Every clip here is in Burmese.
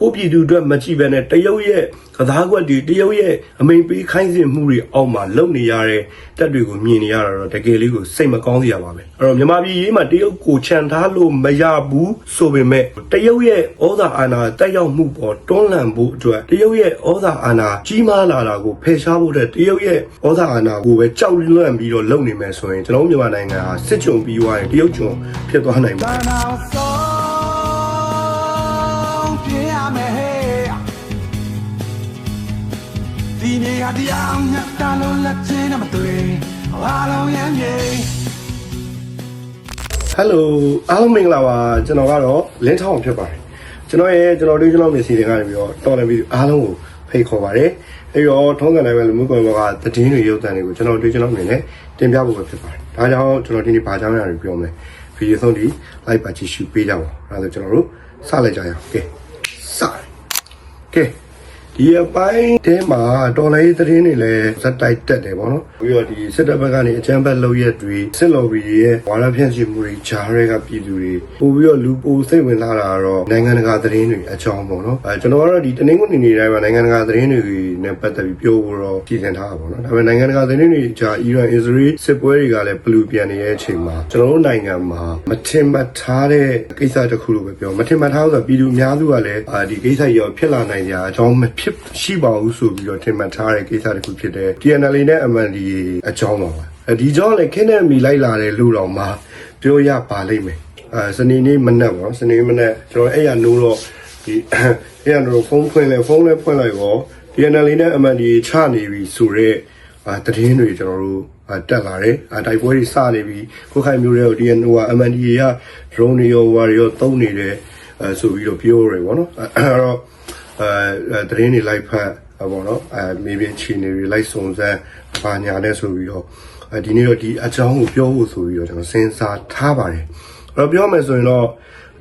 ကိုပြည်သူအတွက်မကြည့်ဘဲနဲ့တရုတ်ရဲ့ကစားကွက်တွေတရုတ်ရဲ့အမိန်ပေးခိုင်းစဉ်မှုတွေအောက်မှာလုံနေရတဲ့တက်တွေကိုမြင်နေရတာတော့တကယ်လေးကိုစိတ်မကောင်းစရာပါပဲအဲ့တော့မြန်မာပြည်ရေးမှာတရုတ်ကိုချန်ထားလို့မရဘူးဆိုပေမဲ့တရုတ်ရဲ့ဩဇာအာဏာတက်ရောက်မှုပေါ်တွန်းလှန်ဖို့အတွက်တရုတ်ရဲ့ဩဇာအာဏာကြီးမားလာတာကိုဖယ်ရှားဖို့တဲ့တရုတ်ရဲ့ဩဇာအာဏာကိုပဲကြောက်လွန့်ပြီးတော့လုပ်နေမယ်ဆိုရင်ကျွန်တော်တို့မြန်မာနိုင်ငံဟာစစ်ကြုံပြီးသွားရင်တရုတ်ကြုံဖြစ်သွားနိုင်ပါတယ်ဒီနေရာတရားညတ်တလုံးလက်ချင်းနဲ့မတွေ့အားလုံးရမ်းပြေဟယ်လိုအားလုံးမင်္ဂလာပါကျွန်တော်ကတော့လင်းထောင်းဖြစ်ပါတယ်ကျွန်တော်တို့မျက်စိတွေကနေပြီးတော့တော်တယ်ပြီးအားလုံးကိုဖိတ်ခေါ်ပါတယ်အဲ့တော့ထုံးစံတိုင်းပဲလူမှုကွန်ရက်မှာသတင်းတွေရုပ်သံတွေကိုကျွန်တော်အနေနဲ့တင်ပြဖို့ပဲဖြစ်ပါတယ်ဒါကြောင့်ကျွန်တော်ဒီနေ့ဘာကြောင်းရအောင်ပြောမလဲဗီဒီယိုဆုံးဒီ like ပါကြည့်ရှုပေးကြပါဦးအဲ့ဒါဆိုကျွန်တော်တို့စလိုက်ကြရအောင်ကဲကဲဒီအပိုင်းထဲမှာတော်လိုင်းသတင်းတွေလည်းဇက်တိုက်တက်တယ်ပေါ့နော်ပြီးတော့ဒီစစ်တပ်ဘက်ကနေအကြမ်းဖက်လုပ်ရက်တွေစစ်လော်ဘီရဲ့ဝါဒဖြန့်ချီမှုတွေဂျားတွေကပြည်သူတွေပို့ပြီးတော့လူပိုစိတ်ဝင်လာတာတော့နိုင်ငံတကာသတင်းတွေအကြောင်းပေါ့နော်ကျွန်တော်ကတော့ဒီတနင်္ဂနွေနေ့တိုင်းမှာနိုင်ငံတကာသတင်းတွေနဲ့ပတ်သက်ပြီးပြောဖို့တော့ပြည်စင်ထားတာပေါ့နော်ဒါပေမဲ့နိုင်ငံတကာသတင်းတွေဂျာအီရန်အစ္စရေးစစ်ပွဲတွေကလည်းဘလူးပြန်နေတဲ့အချိန်မှာကျွန်တော်တို့နိုင်ငံမှာမထင်မှတ်ထားတဲ့ကိစ္စတစ်ခုလို့ပဲပြောမထင်မှတ်ထားဆိုတော့ပြည်သူအများစုကလည်းဒီကိစ္စရောဖြစ်လာနိုင်ကြအကြောင်းမဖြစ်ရှိပါဘူးဆိုပြီးတော့ထင်မှတ်ထားတဲ့ကိစ္စတစ်ခုဖြစ်တဲ့ TNL နဲ့ MNDAA အကြောင်းပါပဲဒီကြောင့်လည်းခင်းနဲ့မီလိုက်လာတဲ့လူတော်မှာပြောရပါလိမ့်မယ်စနေနေ့မနက်ပေါ့စနေမနက်ကျွန်တော်အဲ့ရနိုးတော့ဒီအဲ့ရနိုးဖုန်းဖွင့်လိုက်ရော TNL နဲ့ MNDAA ချနေပြီဆိုတော့သတင်းတွေကျွန်တော်တို့တက်လာတယ်တိုက်ပွဲတွေစနေပြီကိုခိုင်မျိုးတွေကို TNL က MNDAA က drone တွေရောဝါတွေရောသုံးနေတယ်ဆိုပြီးတော့ပြောရတယ်ပေါ့နော်အဲ့တော့သတင်းတွေလိုက်ဖတ်ပေါ့နော်မေးပြချီနေတွေလိုက်စုံစမ်းပါညာနဲ့ဆိုပြီးတော့ဒီနေ့တော့ဒီအကြောင်းကိုပြောဖို့ဆိုပြီးတော့ကျွန်တော်စဉ်းစားထားပါတယ်အဲ့တော့ပြောမယ်ဆိုရင်တော့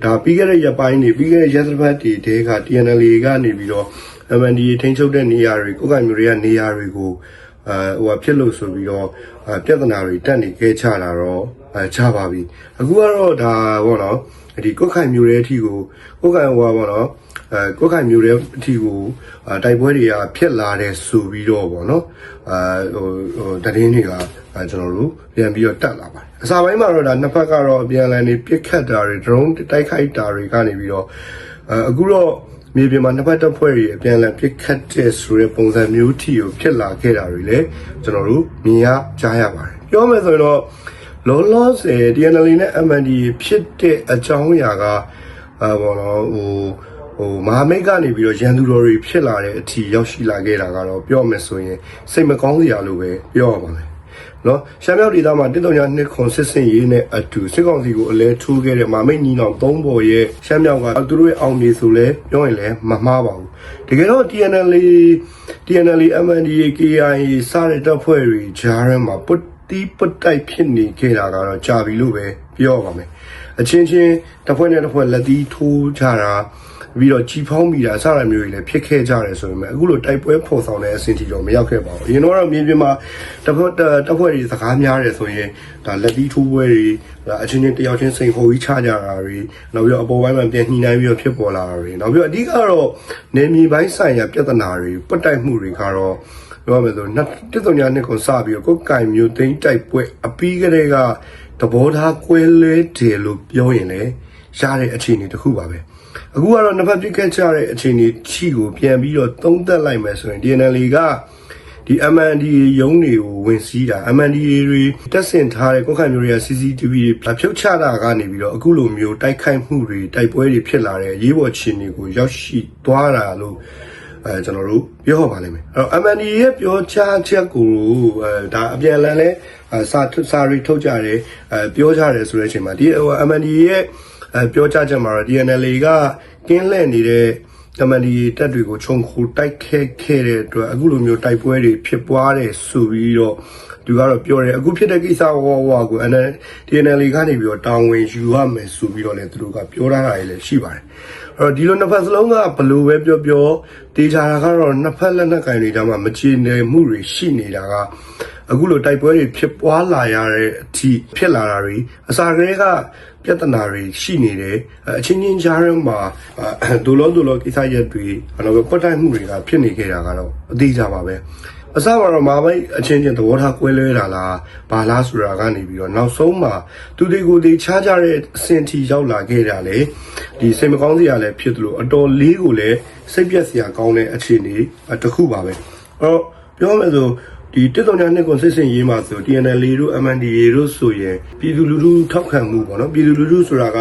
ဒါပြီးခဲ့တဲ့ရက်ပိုင်းတွေပြီးခဲ့တဲ့ရက်သတ္တပတ်တွေတဲက TNL ကနေပြီးတော့ MNDAA ထိန်းချုပ်တဲ့နေရာတွေကိုကိုင်မျိုးတွေကနေရာတွေကိုဖြစ်လို့ဆိုပြီးတော့ပြဿနာတွေတက်နေခဲ့ချတာတော့ချပါပြီအခုကတော့ဒါပေါ့နော်ဒီကိုခိုင်မျိုးတွေအထိကိုကိုခိုင်ပေါ့နော်ကိုခိုင်မျိုးတဲ့အထိကိုတိုက်ပွဲတွေကဖြစ်လာတဲ့ဆိုပြီးတော့ပေါ့နော်သတင်းတွေကကျွန်တော်တို့ပြန်ပြီးတော့တက်လာပါတယ်အစာပိုင်းမှာတော့ဒါနှစ်ဖက်ကတော့အပြန်အလှန်နေပစ်ခတ်တာတွေ drone တိုက်ခိုက်တာတွေကနေပြီးတော့အခုတော့မြေပြင်မှာနှစ်ဖက်တပ်ဖွဲ့တွေအပြန်အလှန်ပစ်ခတ်တဲ့ဆိုတဲ့ပုံစံမျိုးထီကိုဖြစ်လာခဲ့တာတွေလည်းကျွန်တော်တို့မြင်ရကြားရပါတယ်ပြောမယ်ဆိုရင်တော့လောလောဆယ် TNL နဲ့ MNDAA ဖြစ်တဲ့အကြောင်းအရာကဘောနော်မဟာမိတ်ကနေပြီးတော့ရန်သူတော်တွေဖြစ်လာတဲ့အထိရောက်ရှိလာခဲ့တာကတော့ပြောမယ်ဆိုရင်စိတ်မကောင်းစရာလို့ပဲပြောရပါမယ်နော်ရှမ်းမြောက်ဒေသမှာ132ခွန်စစ်စင်ရေးနဲ့အတူစစ်ကောင်စီကိုအလဲထိုးခဲ့တဲ့မဟာမိတ်ညီနောင်၃ဘော်ရဲ့ရှမ်းမြောက်ကသူတို့ရဲ့အောင်မြေဆိုလဲပြောရင်လည်းမမှားပါဘူးတကယ်တော့ TNL MNDAA KIA စတဲ့တပ်ဖွဲ့တွေကြားထဲမှာပုတ်တိုက်ဖြစ်နေခဲ့တာကတော့ကြာပြီလို့ပဲပြောပါမယ်အချင်းချင်းတစ်ဖွဲ့နဲ့တစ်ဖွဲ့လက်သီးထိုးကြတာပြီးတော့ကြီးဖောင်းမိတာအစရမျိုးတွေလည်းဖြစ်ခဲ့ကြတယ်ဆိုပေမဲ့အခုလိုတိုက်ပွဲဖော်ဆောင်တဲ့အဆင့်ထိတော့မရောက်ခဲ့ပါဘူးအရင်တော့မြေပြင်မှာတပ်ဖွဲ့တွေစကားများတယ်ဆိုရင်ဒါလက်သီးထိုးပွဲတွေအချင်းချင်းတယောက်ချင်းစိန်ခေါ်ပြီးချကြတာတွေနောက်ပြီးတော့အပေါ်ပိုင်းမှာပြန်ညှိနှိုင်းပြီးတော့ဖြစ်ပေါ်လာတာတွေနောက်ပြီးတော့အဓိကတော့နေမြေပိုင်းဆိုင်ရာပြဿနာတွေပတ်တိုက်မှုတွေကတော့ပြောမယ်ဆို132ကိုစပြီးတော့ကိုယ်ကင်မျိုးသိန်းတိုက်ပွဲအပြီးကလေးကသဘောထားကွဲလဲတယ်လို့ပြောရင်လည်းရတဲ့အခြေအနေတစ်ခုပါပဲအခုကတော့နှစ်ဖက်ပြစ်ခတ်ကြတဲ့အခြေအနေချီကိုပြန်ပြီးတော့သုံးသပ်လိုက်မယ်ဆိုရင် TNL ကဒီ MNDAA ရုံးတွေကိုဝင်စီးတာ MNDAA တွေတက်ဆင်ထားတဲ့ကိုယ်ခိုင်မျိုးတွေက CCTV တွေဖြုတ်ချတာကနေပြီးတော့အခုလိုမျိုးတိုက်ခိုက်မှုတွေတိုက်ပွဲတွေဖြစ်လာတဲ့ရေးပေါ်ခြေအနေကိုရောက်ရှိသွားတာလို့ကျွန်တော်တို့ပြောပါလိမ့်မယ်အဲ့တော့ MNDAA ရဲ့ပြောကြားချက်ကိုဒါအပြန်အလှန်လဲစာရီထုတ်ကြတယ်ပြောကြတယ်ဆိုတဲ့အချိန်မှာဒီ MNDAA ရဲ့ပြောကြားချက်မှာတော့ TNL ကကင်းလှည့်နေတဲ့ MNDAA တပ်တွေကိုခြုံခိုတိုက်ခဲ့တဲ့အတွက်အခုလိုမျိုးတိုက်ပွဲတွေဖြစ်ပွားတယ်ဆိုပြီးတော့သူကတော့ပြောတယ်အခုဖြစ်တဲ့ကိစ္စကို TNL ကနေပြီးတော့တာဝန်ယူရမယ်ဆိုပြီးတော့လည်းသူတို့ကပြောထားတာလည်းရှိပါတယ်အဲ့တော့ဒီလိုနှစ်ဖက်စလုံးကဘလို့ပဲပြောတေချာတာကတော့နှစ်ဖက်လက်နက်ကင်တွေကြားမှာမချေနယ်မှုတွေရှိနေတာကအခုလိုတိုက်ပွဲတွေဖြစ်ပွားလာရတဲ့အထိဖြစ်လာတာတွေအစာကလေးက ပြဿနာတွေရှိနေတယ်အချင်းချင်းကြားထဲမှာဒိုလောကိစ္စရက်တွေပတ်တိုင်းမှုတွေကဖြစ်နေခဲ့တာကတော့အသေးကြပါပဲအစမှာတော့မာမိတ်အချင်းချင်းသဘောထားကွဲလွဲတာလားဘာလားဆိုတာကနေပြီးတော့နောက်ဆုံးမှာသူတွေကိုခြားကြတဲ့အဆင့်ထိရောက်လာခဲ့တာလေဒီစိတ်မကောင်းစရာလည်းဖြစ်သလိုအတော်လေးကိုလည်းစိတ်ပြက်စရာကောင်းတဲ့အခြေအနေတစ်ခုပါပဲအဲ့တော့ပြောမယ်ဆိုဒီတစ်တော်ညာနှစ်ကိုစစ်စင်ရေးမှာဆို TNL တို့ MNDA တို့ဆိုရင်ပြည်သူလူထုထောက်ခံမှုပေါ့နော်ပြည်သူလူထုဆိုတာက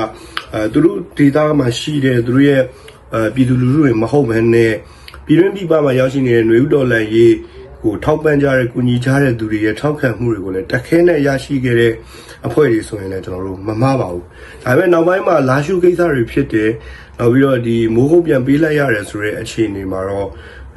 သူတို့ဒေသမှာရှိတဲ့သူတို့ရဲ့ပြည်သူလူထုတွေမဟုတ်ဘဲနဲ့ပြည်တွင်းပြည်ပမှာရောက်ရှိနေတဲ့ຫນွေဥတော်လန်ရေးကိုထောက်ပံ့ကြတဲ့ကုညီကြတဲ့သူတွေရဲ့ထောက်ခံမှုတွေကိုလည်းတက်ခဲနဲ့ရရှိခဲ့တဲ့အဖွဲ့တွေဆိုရင်လည်းကျွန်တော်တို့မမှားပါဘူးဒါပေမဲ့နောက်ပိုင်းမှာလာရှုကိစ္စတွေဖြစ်တယ်နောက်ပြီးတော့ဒီမိုးကုတ်ပြန်ပေးလိုက်ရတယ်ဆိုတဲ့အခြေအနေမှာတော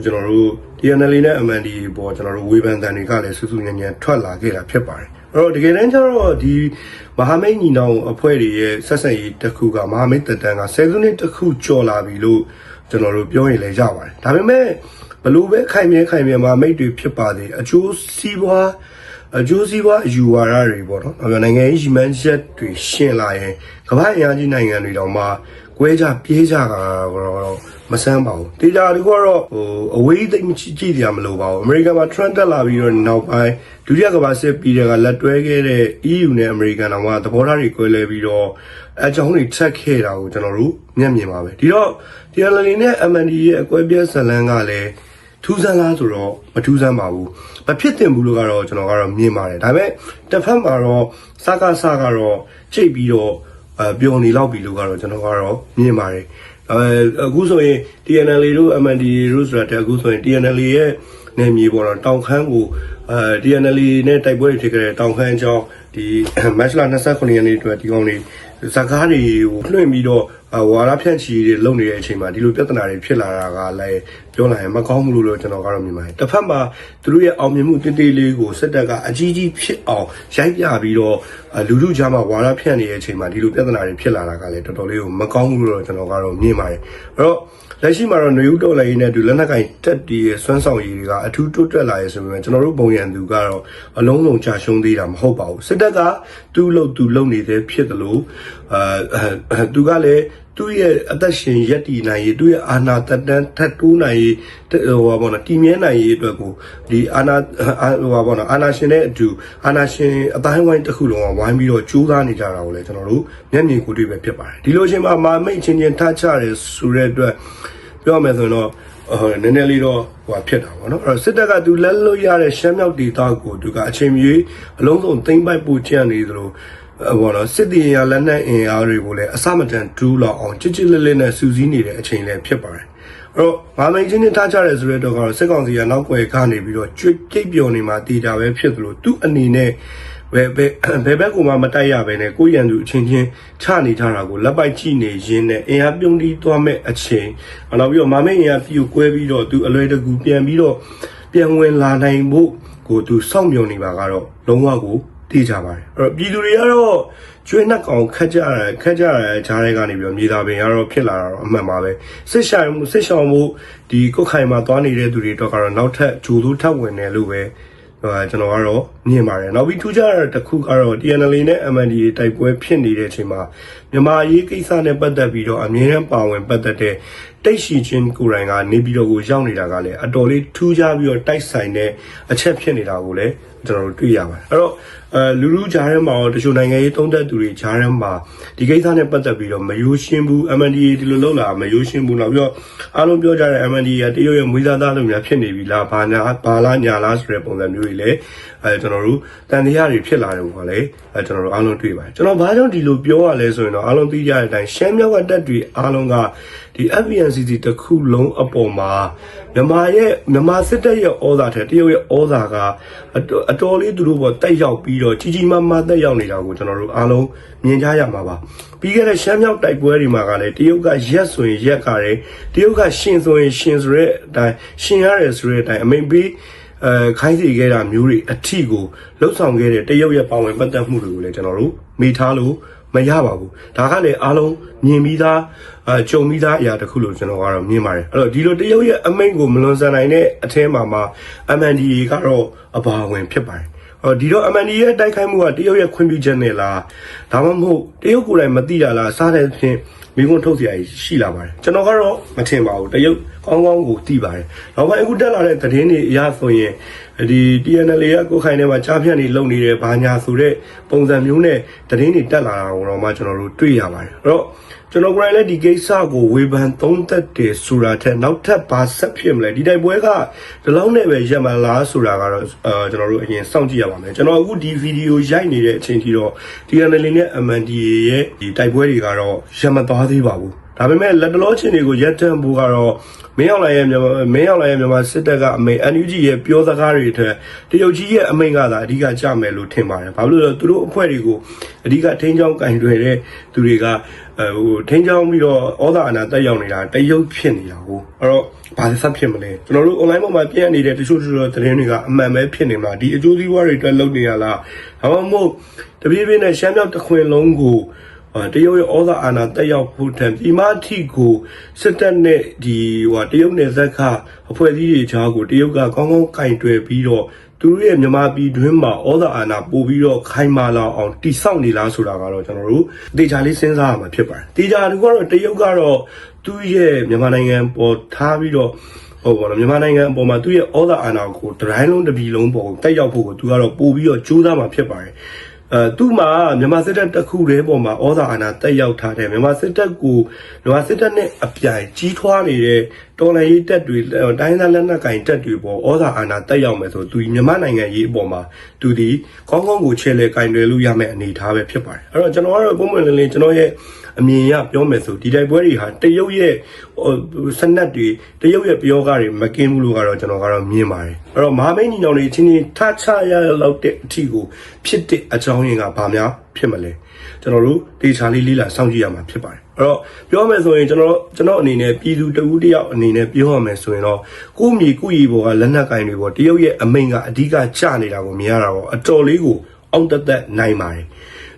့ကျွန်တော်တို့ TNL နဲ့ MNDA ပေါ်ကျွန်တော်တို့ဝေဖန်တန်တွေကလည်းစူးစူးညံ့ညံ့ထွက်လာခဲ့တာဖြစ်ပါတယ်အဲ့တော့တကယ်တမ်းကျတော့ဒီမဟာမိတ်ညီနောင်အဖွဲ့တွေရဲ့ဆက်ဆက်ရေးတစ်ခုကမဟာမိတ်တန်က10စုနှစ်တစ်ခုကျော်လာပြီလို့ကျွန်တော်တို့ပြောရင်လည်းရပါတယ်ဒါပေမဲ့ဘလို့ပဲခိုင်မြဲမဟာမိတ်တွေဖြစ်ပါသေးအကျိုးစီးပွားအယူဝါဒတွေပေါ့နော်နိုင်ငံရေးရည်မှန်းချက်တွေရှင်းလာရင်ကမ္ဘာ့အင်အားကြီးနိုင်ငံတွေတောင်မှကွဲကြပြေးကြတာတော့မဆန်းပါဘူးတေချာတွေကတော့အဝေးသိမ့်ကြည့်ကြရမလို့ပါဘူးအမေရိကန်မှာ trend တက်လာပြီးတော့နောက်ပိုင်းဒုတိယကမ္ဘာစစ်ပြီးတဲ့ကလက်တွဲခဲ့တဲ့ EU နဲ့အမေရိကန်တောင်မှသဘောထားတွေကွဲလဲပြီးတော့အကြောင်းတွေချက်ခဲ့တာကိုကျွန်တော်တို့မျက်မြင်ပါပဲဒီတော့ TNL နဲ့ MND ရဲ့အကွဲပြဲဇလန်းကလည်းထူးဆန်းလားဆိုတော့မထူးဆန်းပါဘူးမဖြစ်တင်ဘူးလို့ကတော့ကျွန်တော်ကတော့မြင်ပါတယ်ဒါပေမဲ့တစ်ဖက်မှာတော့စကားကတော့ကြိတ်ပြီးတော့ပျော်နေလောက်ပြီလို့ကတော့ကျွန်တော်ကတော့မြင်ပါတယ်အခုဆိုရင် TNL တို့ MNDA တို့ဆိုတာတအခုဆိုရင် TNL ရဲ့နယ်မြေပေါ်တော့တောင်ခမ်းကိုTNL နဲ့တိုက်ပွဲတွေဖြစ်ခဲ့တဲ့တောင်ခမ်းအကြောင်းဒီမတ်လ29ရက်နေ့အတွက်ဒီကောင်တွေဇကားတွေကိုလွှင့်ပြီးတော့ဝါရဖြန့်ချီတွေလုပ်နေတဲ့အချိန်မှာဒီလိုပြဿနာတွေဖြစ်လာတာကလည်းပြောလိုက်ရင်မကောင်းဘူးလို့ကျွန်တော်ကတော့မြင်ပါတယ်တစ်ဖက်မှာသူတို့ရဲ့အောင်မြင်မှုတင်းတေးလေးကိုစစ်တပ်ကအကြီးကြီးဖြစ်အောင်ရိုက်ပြပြီးတော့လူထုကြားမှာဝါရဖြန့်နေတဲ့အချိန်မှာဒီလိုပြဿနာတွေဖြစ်လာတာကလည်းတော်တော်လေးကိုမကောင်းဘူးလို့ကျွန်တော်ကတော့မြင်ပါတယ်အဲ့တော့လက်ရှိမှာတော့ຫນွေဥတော်လည်းရေးနဲ့ဒီလက်နက်ကင်တက်တီရဲ့စွမ်းဆောင်ရည်တွေကအထူးတိုးတက်လာရဲဆိုပေမဲ့ကျွန်တော်တို့ပုံရံသူကတော့အလုံးစုံကြာရှုံးသေးတာမဟုတ်ပါဘူးစစ်တပ်ကသူ့လုပ်နေတဲ့ဖြစ်တယ်လို့သူကလည်းသူ့ရဲ့အသက်ရှင်ရက်တည်နိုင်ရေးသူ့ရဲ့အာဏာတက်တန်းထပ်တိုးနိုင်ရေးတည်မြဲနိုင်ရေးအတွက်ကိုဒီအာဏာရှင်နဲ့အတူအာဏာရှင်အတိုင်းဝိုင်းတစ်ခုလုံးကဝိုင်းပြီးတော့ကြိုးစားနေကြတာကိုလည်းကျွန်တော်တို့မျက်မြင်ကိုယ်တွေ့ပဲဖြစ်ပါတယ်ဒီလိုချင်းမှာမာမိတ်ချင်းထားချတယ်ဆိုတဲ့အတွက်ပြောမယ်ဆိုရင်တော့နည်းနည်းလေးတော့ဖြစ်တာပေါ့နော်အဲ့တော့စစ်တပ်ကသူလက်လွတ်ရတဲ့ရှမ်းမြောက်ဒေသကိုသူကအချိန်မီအလုံးစုံသိမ်းပိုက်ပို့ချနေသလိုစစ်တီရလက်နက်အင်အားတွေကိုလည်းအစမတန်ဒူးလောက်အောင်ချစ်လက်နဲ့စူးစီးနေတဲ့အချိန်လည်းဖြစ်ပါတယ်အဲ့တော့မာမိန်ချင်းထားကြတယ်ဆိုတဲ့တော့ကတော့စစ်ကောင်စီကနောက်ွယ်ကနေပြီးတော့ကြိတ်ပျော်နေမှာတည်တာပဲဖြစ်သလိုသူ့အနေနဲ့ဘယ်ဘက်ကမှမတိုက်ရဘဲနဲ့ကိုရန်သူအချင်းချင်းချနေထားတာကိုလက်ပိုက်ကြည့်နေရင်းနဲ့အင်အားပြုံးတီးသွားမဲ့အချိန်နောက်ပြီးတော့မာမိန်အင်အားပြိုကွဲပြီးတော့သူအလွယ်တကူပြန်ဝင်လာနိုင်ဖို့ကိုသူစောင့်မျှော်နေပါကတော့လုံးဝကိုသိကြပါတယ်အဲ့တော့ပြည်သူတွေကတော့ကျွေးနှက်ကောင်ခက်ကြတဲ့ဂျားတွေကနေပြီးတော့မြေသားပင်ကတော့ဖြစ်လာတာတော့အမှန်ပါပဲစစ်ရှောင်မှုဒီကုတ်ခိုင်မှာသွားနေတဲ့သူတွေတော့ကတော့နောက်ထပ်ဂျိုးထပ်ဝင်တယ်လို့ပဲကျွန်တော်ကတော့မြင်ပါတယ်နောက်ပြီးထူးခြားတဲ့တစ်ခုကတော့ TNL နဲ့ MNDA တိုက်ပွဲဖြစ်နေတဲ့အချိန်မှာမြန်မာရေးကိစ္စနဲ့ပတ်သက်ပြီးတော့အမြဲတမ်းပါဝင်ပတ်သက်တဲ့တိတ်ရှိချင်းကိုယ်တိုင်ကနေပြီးတော့ကိုရောက်နေတာကလည်းအတော်လေးထူးခြားပြီးတော့တိုက်ဆိုင်တဲ့အချက်ဖြစ်နေတာကိုလည်းကျွန်တော်တို့တွေ့ရပါတယ်အဲ့တော့လူလူကြားထဲမှာတချို့နိုင်ငံရေးသုံးသပ်သူတွေကြားထဲမှာဒီကိစ္စနဲ့ပတ်သက်ပြီးတော့မယိုးရှင်းဘူး MNDA ဒီလိုလုပ်လာမယိုးရှင်းဘူးနောက်ပြီးတော့အားလုံးပြောကြတဲ့ MNDA ကတရုတ်ရဲ့မွေးသားသားလိုများဖြစ်နေပြီလားဘာလားညာလားဆိုတဲ့ပုံစံမျိုးတွေလည်းကျွန်တော်တို့တန်တရားတွေဖြစ်လာတယ်ပေါ့လေကျွန်တော်တို့အားလုံးတွေ့ပါတယ်ကျွန်တော်ဘာကြောင့်ဒီလိုပြောရလဲဆိုရင်တော့အားလုံးသိကြတဲ့အတိုင်းရှမ်းမြောက်ကတက်တွေအားလုံးကဒီ FVNCC တစ်ခုလုံးအပေါ်မှာမြန်မာစစ်တပ်ရဲ့ဩဇာထက်တရုတ်ရဲ့ဩဇာကအတော်လေးသူတို့ပေါ်တက်ရောက်ပြီးတော့ကြီးမားမားတက်ရောက်နေတာကိုကျွန်တော်တို့အားလုံးမြင်ကြရမှာပါပြီးခဲ့တဲ့ရှမ်းမြောက်တိုက်ပွဲတွေမှာကလည်းတရုတ်ကရက်ဆိုရင်ရက်ကြတယ်တရုတ်ကရှင်ဆိုရင်ရှင်ဆိုတဲ့အတိုင်းရှင်ရတယ်ဆိုတဲ့အတိုင်းအမိန်ပေးခိုင်းစီခဲ့တာမျိုးတွေအထီကိုလှုပ်ဆောင်ခဲ့တဲ့တရုတ်ရဲ့ပါဝင်ပတ်သက်မှုတွေကိုလည်းကျွန်တော်တို့မိထားလို့မရပါဘူးဒါကလည်းအားလုံးမြင်ပြီးသားကြုံပြီးသားအရာတစ်ခုလို့ကျွန်တော်ကတော့မြင်ပါတယ်အဲ့တော့ဒီလိုတရုတ်ရဲ့အမိန့်ကိုမလွန်ဆန်နိုင်တဲ့အထဲမှာMNDA ကတော့အပါဝင်ဖြစ်ပါတယ် ဒီတော့ MND ရဲ့တိုက်ခိုက်မှုကတရုတ်ရဲ့ခွင့်ပြုချက်နဲ့လားဒါမှမဟုတ်တရုတ်ကိုယ်တိုင်မသိတာလားစားတဲ့ဖြင့်မိကုန်းထုတ်စရာရှိလာပါတယ်ကျွန်တော်ကတော့မထင်ပါဘူးတရုတ်ကောင်းကောင်းကိုသိပါတယ်နောက်ပိုင်းအခုတက်လာတဲ့သတင်းတွေအရဆိုရင်ဒီ TNL ကကိုခိုင်ထဲမှာကြားဖြတ်နေလုံနေတယ်ဘာညာဆိုတဲ့ပုံစံမျိုးနဲ့သတင်းတွေတက်လာတာကိုတော့မှကျွန်တော်တို့တွေ့ရပါတယ်အဲ့တော့ကျွန်တော်ကိုယ်တိုင်လည်းဒီကိစ္စကိုဝေဖန်သုံးသပ်တယ်ဆိုတာထက်နောက်ထပ်ဘာဆက်ဖြစ်မလဲဒီတိုက်ပွဲကဒီလောက်နဲ့ပဲရပ်မလားဆိုတာကတော့ကျွန်တော်တို့အရင်စောင့်ကြည့်ရပါမယ်ကျွန်တော်အခုဒီဗီဒီယိုရိုက်နေတဲ့အချိန်ထိတော့ TNL နဲ့ MNDAA ရဲ့ဒီတိုက်ပွဲတွေကတော့ရပ်မသွားသေးပါဘူးဒါပေမဲ့လက်တလောချင်းတွေကိုရပ်တန့်ဖို့ကတော့မင်းအောင်လိုင်ရဲ့မြန်မာစစ်တပ်ကအမိန် NUG ရဲ့ပြောစကားတွေထက်တရုတ်ကြီးရဲ့အမိန်ကသာအဓိကကြမယ်လို့ထင်ပါတယ်။ဘာလို့လဲသူတို့အဖွဲ့တွေကိုအဓိကထိန်းချောင်းကင်တွယ်တဲ့သူတွေကထိန်းချောင်းပြီးတော့ဩဇာအာဏာတက်ရောက်နေတာတရုတ်ဖြစ်နေတာကိုအဲ့တော့ဘာဆက်ဖြစ်မလဲကျွန်တော်တို့ online ပေါ်မှာပြန့်နေတဲ့တချို့သတင်းတွေကအမှန်ပဲဖြစ်နေမှာဒီအကျိုးစီးပွားတွေအတွက်လုပ်နေရလားဒါမှမဟုတ်တပြေးပြေးနဲ့ရှမ်းမြောက်တစ်ခွင်လုံးကိုတရုတ်ရဲ့ဩဇာအာဏာတက်ရောက်ဖို့တန်ဒီမအထိကိုစစ်တပ်နဲ့ဒီတရုတ်နယ်စပ်ကအဖွဲ့အစည်းတွေကြားကိုတရုတ်ကကောင်းကောင်းကင်တွယ်ပြီးတော့သူတို့ရဲ့မြန်မာပြည်တွင်းမှာဩဇာအာဏာပို့ပြီးတော့ခိုင်မာလာအောင်တိစောက်နေလားဆိုတာကတော့ကျွန်တော်တို့တေချာလေးစဉ်းစားရမှာဖြစ်ပါတယ်တေချာသူကတော့တရုတ်ကတော့သူ့ရဲ့မြန်မာနိုင်ငံပေါ်ထားပြီးတော့ဟုတ်ပါတော့မြန်မာနိုင်ငံအပေါ်မှာသူ့ရဲ့ဩဇာအာဏာကိုတတိုင်းလုံးတစ်ပြည်လုံးပေါ်တက်ရောက်ဖို့ကိုသူကတော့ပို့ပြီးတော့ကြိုးစားမှာဖြစ်ပါတယ်သူ့မှာမြန်မာစစ်တပ်တစ်ခုတည်းပေါ်မှာဩဇာအာဏာတက်ရောက်ထားတယ်မြန်မာစစ်တပ်နဲ့အပြိုင်ကြီးထွားနေတဲ့တော်လှန်ရေးတပ်တွေတိုင်းသားလက်နက်ကင်တပ်တွေပေါ်ဩဇာအာဏာတက်ရောက်မယ်ဆိုသူမြန်မာနိုင်ငံရေးအပေါ်မှာသူဒီကောင်းကောင်းကိုချဲလဲကင်တွယ်လို့ရမယ့်အနေအထားပဲဖြစ်ပါတယ်အဲ့တော့ကျွန်တော်ကတော့ပုံမှန်လေးကျွန်တော်ရဲ့အမြင်ရပြောမယ်ဆိုဒီတိုက်ပွဲတွေဟာတရုတ်ရဲ့စနက်တွေတရုတ်ရဲ့ပြောကားတွေမကင်းဘူးလို့ကတော့ကျွန်တော်ကတော့မြင်ပါတယ်အဲ့တော့မဟာမိတ်ညီနောင်တွေချင်းချင်းထချရလောက်တဲ့အထီကိုဖြစ်တဲ့အကြောင်းရင်းကဘာများဖြစ်မလဲကျွန်တော်တို့တေချာလေးလေးလာစောင့်ကြည့်ရမှာဖြစ်ပါတယ်အဲ့တော့ပြောမယ်ဆိုရင်ကျွန်တော်အနေနဲ့ပြည်သူတဦးတယောက်အနေနဲ့ပြောရမယ်ဆိုရင်တော့ကိုမြေကိုရီဘောကလက်နက်ကင်တွေပေါ့တရုတ်ရဲ့အမိန်ကအဓိကကျနေတာကိုမြင်ရတာပေါ့အတော်လေးကိုအောင်တက်နိုင်ပါတယ်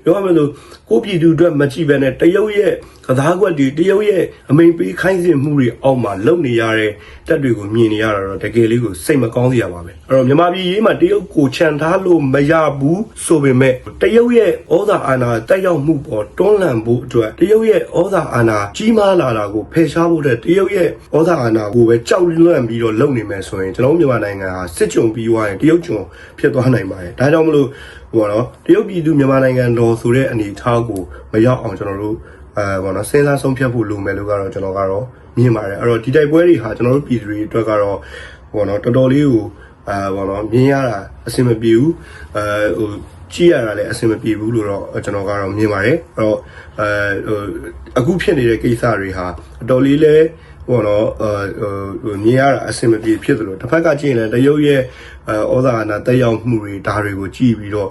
ပြောရမယ်ဆိုကိုပြည်သူအတွက်မကြည့်ဘဲနဲ့တရုတ်ရဲ့ကစားကွက်တွေတရုတ်ရဲ့အမိန်ပေးခိုင်းစဉ်မှုတွေအောက်မှာလုံနေရတဲ့တက်တွေကိုမြင်နေရတာတော့တကယ်လေးကိုစိတ်မကောင်းစရာပါပဲအဲ့တော့မြန်မာပြည်ရေးမှာတရုတ်ကိုခြံထားလို့မရဘူးဆိုပေမဲ့တရုတ်ရဲ့ဩဇာအာဏာတက်ရောက်မှုပေါ်တွန်းလှန်ဖို့အတွက်တရုတ်ရဲ့ဩဇာအာဏာကြီးမားလာတာကိုဖယ်ရှားဖို့တဲ့တရုတ်ရဲ့ဩဇာအာဏာကိုပဲကြောက်လွန့်ပြီးတော့လုပ်နေမယ်ဆိုရင်ကျွန်တော်မြန်မာနိုင်ငံဟာစစ်ကြုံပြီးသွားရင်တရုတ်ကြုံဖြစ်သွားနိုင်ပါတယ်ဒါကြောင့်မလို့ဘောနော်တရုတ်ပြည်သူမြန်မာနိုင်ငံတော်ဆိုတဲ့အနေအထားကိုမရောက်အောင်ကျွန်တော်တို့ဘောနော်စဉ်းစားဆုံးဖြတ်ဖို့လိုမယ်လို့ကတော့ကျွန်တော်ကတော့မြင်ပါတယ်အဲ့တော့ဒီတိုက်ပွဲတွေဟာကျွန်တော်တို့ပြည်သူတွေအတွက်ကတော့ဘောနော်တော်တော်လေးကိုဘောနော်မြင်ရတာအဆင်မပြေဘူးဟိုကြည့်ရတာလည်းအဆင်မပြေဘူးလို့တော့ကျွန်တော်ကတော့မြင်ပါတယ်အဲ့တော့အခုဖြစ်နေတဲ့ကိစ္စတွေဟာအတော်လေးလဲဘောနော်မြင်ရတာအဆင်မပြေဖြစ်သလိုတစ်ဖက်ကကြည့်ရင်လည်းတရုတ်ရဲ့ဩဇာအာဏာတက်ရောက်မှုတွေဒါတွေကိုကြည့်ပြီးတော့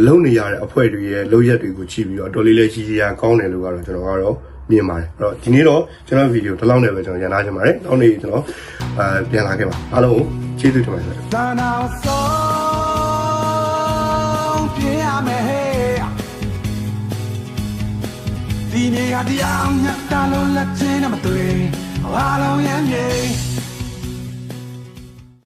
လုံနေရတဲ့အဖွဲ့တွေရဲ့လုပ်ရက်တွေကိုကြည့်ပြီးတော့အတော်လေးလဲကြီးကြီးကောင်းတယ်လို့ကတော့ကျွန်တော်ကတော့မြင်ပါတယ်အဲ့တော့ဒီနေ့တော့ကျွန်တော်ဗီဒီယိုဒီလောက်နဲ့ပဲကျွန်တော်ရန်လာချင်ပါတယ်နောက်နေ့ကျွန်တော်ပြန်လာခဲ့ပါအားလုံးကိုကျေးဇူးတင်ပါတယ်ဒီနေ့ဟာဒီအောင်ညတာလုံးလက်ချင်းနဲ့မတွေ့အားလုံးရဲ့